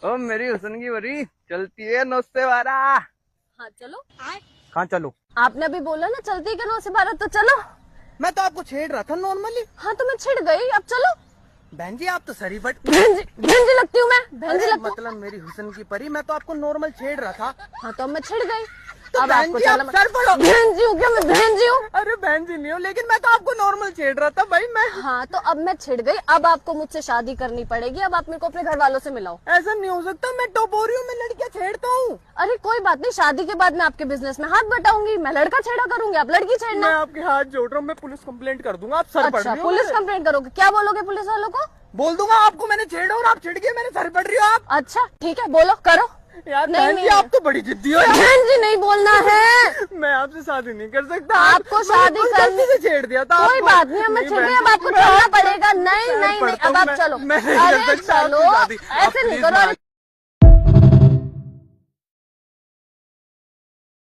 ओ मेरी हुस्न की वरी चलती है 9 से 12। हाँ चलो। कहाँ चलो? आपने अभी बोला ना चलती है क्या 9 से 12, तो चलो। मैं तो आपको छेड़ रहा था नॉर्मली। हाँ तो मैं छिड़ गई, अब चलो। बहन जी आप तो सरी बट बहन जी लगती हूँ मैं, बहन जी लगती हूँ। मतलब मेरी हुस्न की परी, मैं तो आपको नॉर्मल छेड़ रहा था। हाँ तो अब मैं छिड़ गई। तो अब बहन आपको जी आप चलना। सर पड़ो। बहन जी हूँ क्या मैं? बहन जी हूँ। अरे बहन जी नहीं हो, लेकिन मैं तो आपको नॉर्मल छेड़ रहा था भाई मैं। हाँ तो अब मैं छिड़ गई, अब आपको मुझसे शादी करनी पड़ेगी। अब आप मेरे को अपने घर वालों से मिलाओ। ऐसा नहीं हो सकता, मैं टपोरी हूँ, मैं लड़कियां छेड़ता हूँ। अरे कोई बात नहीं, शादी के बाद मैं आपके बिजनेस में हाथ बटाऊंगी। मैं लड़का छेड़ा करूंगी, आप लड़की मैं छेड़ना। आपके हाथ जोड़ रहा हूँ, मैं पुलिस कंप्लेंट कर दूंगा। आप सर पड़ अच्छा रही हो पुलिस मेरे। कंप्लेंट करोगे? क्या बोलोगे पुलिस वालों को? बोल दूंगा आपको मैंने छेड़ा और आप छिड़ गए, मैंने सर पड़ रही हो आप। अच्छा ठीक है, बोलो करो। यार नहीं, बहन जी नहीं, आप तो बड़ी जिद्दी हो यार। बहन जी नहीं बोलना है। मैं आपसे शादी नहीं कर सकता। आपको शादी मैंने करनी से छेड़ दिया था कोई आपको। बात नहीं, अब मैं नहीं छिड़ गई, बहन अब जी, आपको मैं चलना आपको- पड़ेगा। नहीं मैं नहीं नहीं, पढ़ता अब हूँ, आप मैं- चलो। मैं नहीं कर अरे सकता आपसे चलो, शादी। आप ऐसे नहीं प्लीज करो।